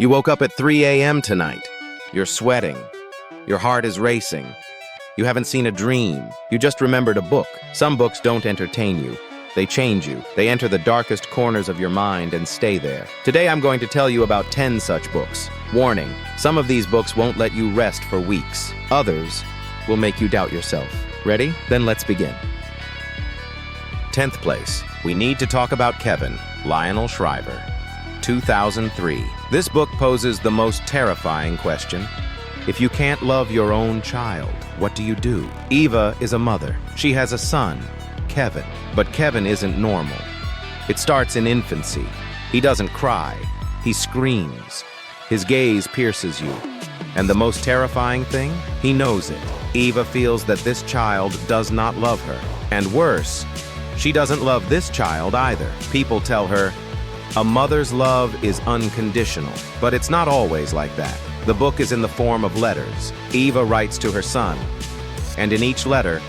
You woke up at 3 a.m. tonight. You're sweating. Your heart is racing. You haven't seen a dream. You just remembered a book. Some books don't entertain you. They change you. They enter the darkest corners of your mind and stay there. Today I'm going to tell you about 10 such books. Warning, some of these books won't let you rest for weeks. Others will make you doubt yourself. Ready? Then let's begin. 10th place. We Need to Talk About Kevin, Lionel Shriver. 2003. This book poses the most terrifying question. If you can't love your own child, what do you do? Eva is a mother. She has a son, Kevin. But Kevin isn't normal. It starts in infancy. He doesn't cry. He screams. His gaze pierces you. And the most terrifying thing? He knows it. Eva feels that this child does not love her. And worse, she doesn't love this child either. People tell her, a mother's love is unconditional. But it's not always like that. The book is in the form of letters. Eva writes to her son. And in each letter,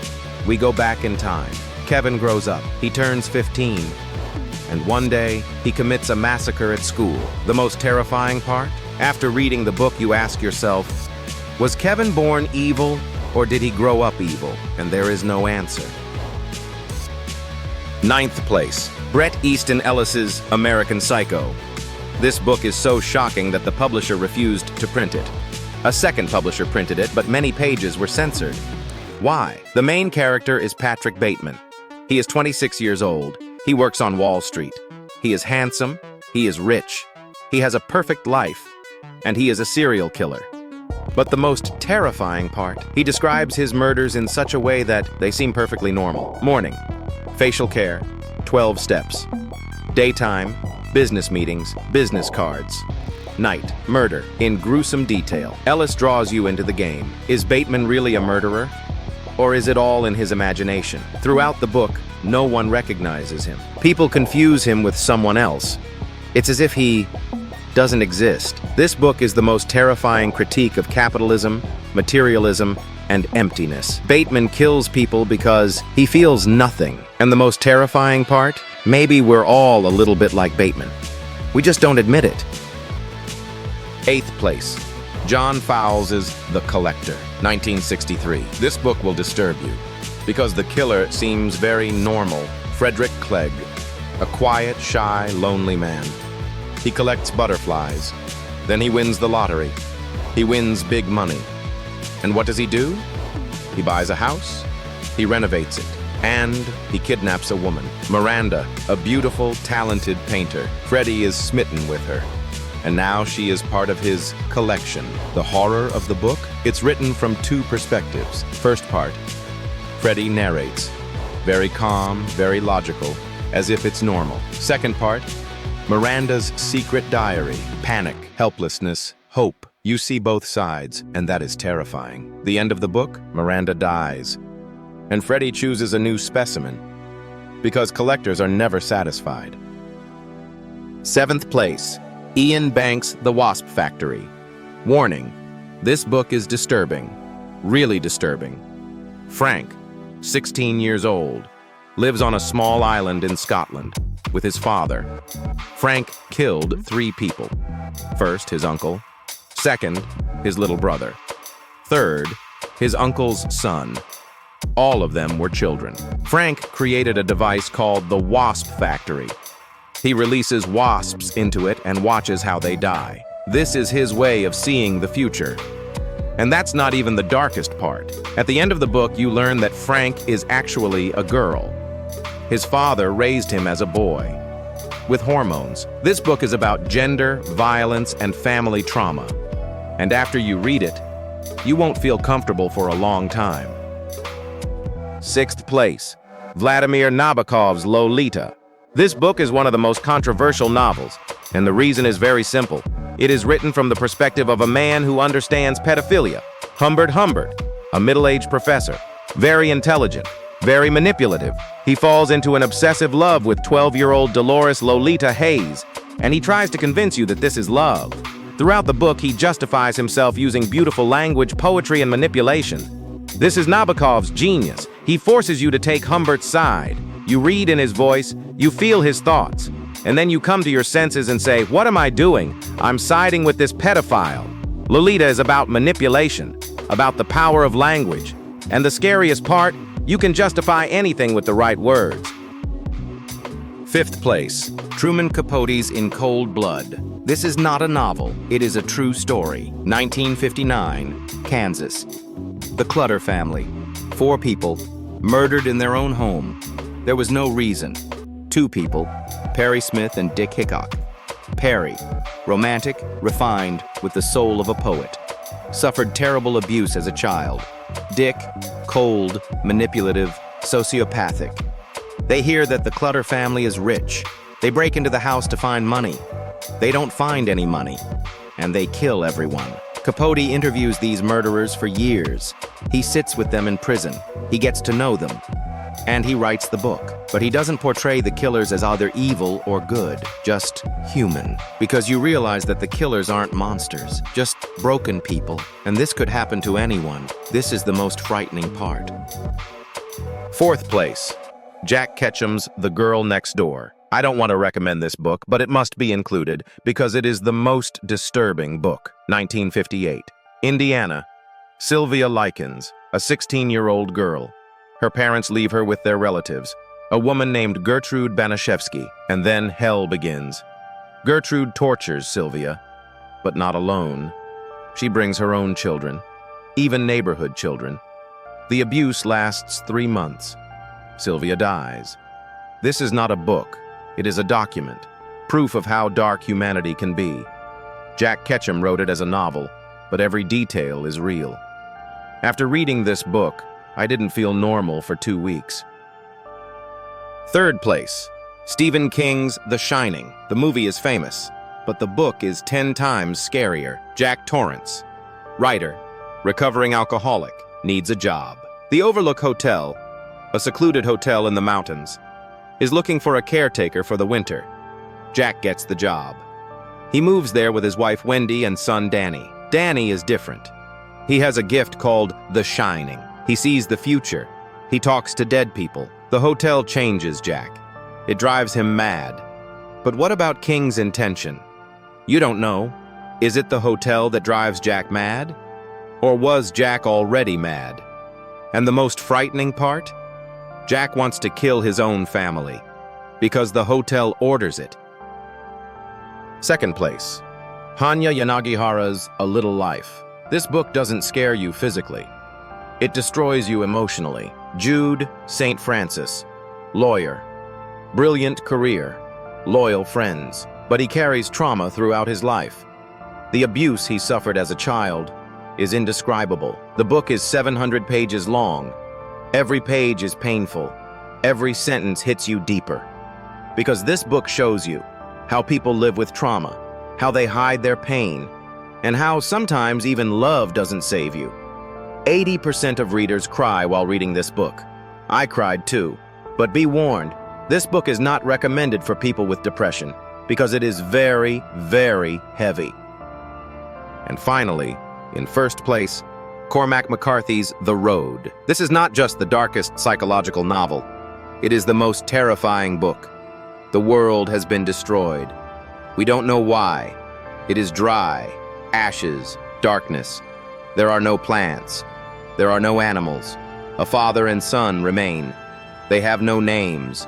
we go back in time. Kevin grows up. He turns 15. And one day, he commits a massacre at school. The most terrifying part? After reading the book, you ask yourself, was Kevin born evil or did he grow up evil? And there is no answer. 9th place. Bret Easton Ellis's American Psycho. This book is so shocking that the publisher refused to print it. A second publisher printed it, but many pages were censored. Why? The main character is Patrick Bateman. He is 26 years old. He works on Wall Street. He is handsome. He is rich. He has a perfect life. And he is a serial killer. But the most terrifying part, he describes his murders in such a way that they seem perfectly normal. Morning, facial care, 12 steps. Daytime, business meetings, business cards. Night, murder, in gruesome detail. Ellis draws you into the game. Is Bateman really a murderer? Or is it all in his imagination? Throughout the book, no one recognizes him. People confuse him with someone else. It's as if he doesn't exist. This book is the most terrifying critique of capitalism, materialism, and emptiness. Bateman kills people because he feels nothing. And the most terrifying part? Maybe we're all a little bit like Bateman. We just don't admit it. 8th place. John Fowles' The Collector, 1963. This book will disturb you, because the killer seems very normal. Frederick Clegg, a quiet, shy, lonely man. He collects butterflies. Then he wins the lottery. He wins big money. And what does he do? He buys a house. He renovates it. And he kidnaps a woman, Miranda, a beautiful, talented painter. Freddie is smitten with her. And now she is part of his collection. The horror of the book? It's written from two perspectives. First part, Freddie narrates. Very calm, very logical, as if it's normal. Second part, Miranda's secret diary. Panic, helplessness, hope. You see both sides, and that is terrifying. The end of the book, Miranda dies. And Freddie chooses a new specimen, because collectors are never satisfied. 7th place. Ian Banks' The Wasp Factory. Warning, this book is disturbing, really disturbing. Frank, 16 years old, lives on a small island in Scotland with his father. Frank killed 3 people. First, his uncle. Second, his little brother. Third, his uncle's son. All of them were children. Frank created a device called the Wasp Factory. He releases wasps into it and watches how they die. This is his way of seeing the future. And that's not even the darkest part. At the end of the book, you learn that Frank is actually a girl. His father raised him as a boy, with hormones. This book is about gender, violence, and family trauma. And after you read it, you won't feel comfortable for a long time. 6th place. Vladimir Nabokov's Lolita. This book is one of the most controversial novels, and the reason is very simple. It is written from the perspective of a man who understands pedophilia. Humbert, a middle-aged professor, very intelligent, very manipulative. He falls into an obsessive love with 12-year-old Dolores Lolita Hayes, and he tries to convince you that this is love. Throughout the book, he justifies himself using beautiful language, poetry, and manipulation. This is Nabokov's genius. He forces you to take Humbert's side. You read in his voice, you feel his thoughts. And then you come to your senses and say, what am I doing? I'm siding with this pedophile. Lolita is about manipulation, about the power of language. And the scariest part, you can justify anything with the right words. 5th place, Truman Capote's In Cold Blood. This is not a novel, it is a true story. 1959, Kansas. The Clutter family. 4 people, murdered in their own home. There was no reason. 2 people, Perry Smith and Dick Hickok. Perry, romantic, refined, with the soul of a poet. Suffered terrible abuse as a child. Dick, cold, manipulative, sociopathic. They hear that the Clutter family is rich. They break into the house to find money. They don't find any money, and they kill everyone. Capote interviews these murderers for years. He sits with them in prison. He gets to know them. And he writes the book. But he doesn't portray the killers as either evil or good, just human. Because you realize that the killers aren't monsters, just broken people. And this could happen to anyone. This is the most frightening part. 4th place, Jack Ketchum's The Girl Next Door. I don't want to recommend this book, but it must be included because it is the most disturbing book. 1958. Indiana. Sylvia Likens, a 16-year-old girl. Her parents leave her with their relatives, a woman named Gertrude Banashevsky, and then hell begins. Gertrude tortures Sylvia, but not alone. She brings her own children, even neighborhood children. The abuse lasts 3 months. Sylvia dies. This is not a book. It is a document, proof of how dark humanity can be. Jack Ketchum wrote it as a novel, but every detail is real. After reading this book, I didn't feel normal for 2 weeks. 3rd place, Stephen King's The Shining. The movie is famous, but the book is 10 times scarier. Jack Torrance, writer, recovering alcoholic, needs a job. The Overlook Hotel, a secluded hotel in the mountains, is looking for a caretaker for the winter. Jack gets the job. He moves there with his wife Wendy and son Danny. Danny is different. He has a gift called The Shining. He sees the future. He talks to dead people. The hotel changes Jack. It drives him mad. But what about King's intention? You don't know. Is it the hotel that drives Jack mad? Or was Jack already mad? And the most frightening part? Jack wants to kill his own family because the hotel orders it. 2nd place, Hanya Yanagihara's A Little Life. This book doesn't scare you physically. It destroys you emotionally. Jude St. Francis, lawyer, brilliant career, loyal friends, but he carries trauma throughout his life. The abuse he suffered as a child is indescribable. The book is 700 pages long. Every page is painful. Every sentence hits you deeper. Because this book shows you how people live with trauma, how they hide their pain, and how sometimes even love doesn't save you. 80% of readers cry while reading this book. I cried too. But be warned, this book is not recommended for people with depression because it is very, very heavy. And finally, in 1st place, Cormac McCarthy's The Road. This is not just the darkest psychological novel. It is the most terrifying book. The world has been destroyed. We don't know why. It is dry, ashes, darkness. There are no plants. There are no animals. A father and son remain. They have no names,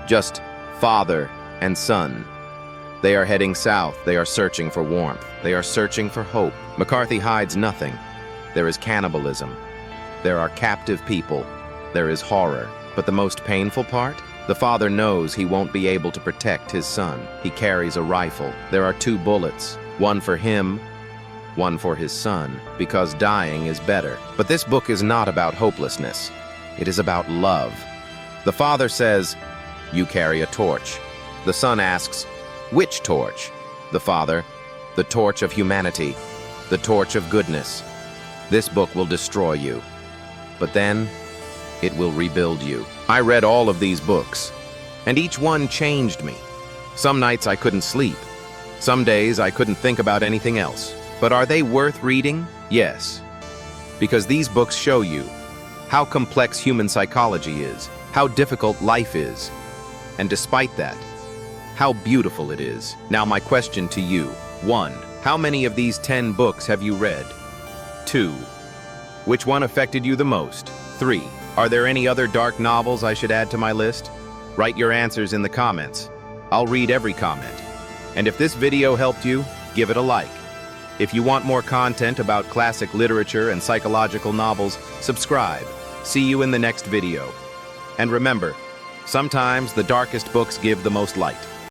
just father and son. They are heading south. They are searching for warmth. They are searching for hope. McCarthy hides nothing. There is cannibalism. There are captive people. There is horror. But the most painful part? The father knows he won't be able to protect his son. He carries a rifle. There are 2 bullets, one for him, one for his son, because dying is better. But this book is not about hopelessness. It is about love. The father says, "You carry a torch." The son asks, "Which torch?" The father, "The torch of humanity, the torch of goodness. This book will destroy you, but then it will rebuild you." I read all of these books, and each one changed me. Some nights I couldn't sleep. Some days I couldn't think about anything else. But are they worth reading? Yes. Because these books show you how complex human psychology is, how difficult life is. And despite that, How beautiful it is. Now my question to you. 1. How many of these 10 books have you read? 2. Which one affected you the most? 3. Are there any other dark novels I should add to my list? Write your answers in the comments. I'll read every comment. And if this video helped you, give it a like. If you want more content about classic literature and psychological novels, subscribe. See you in the next video. And remember, sometimes the darkest books give the most light.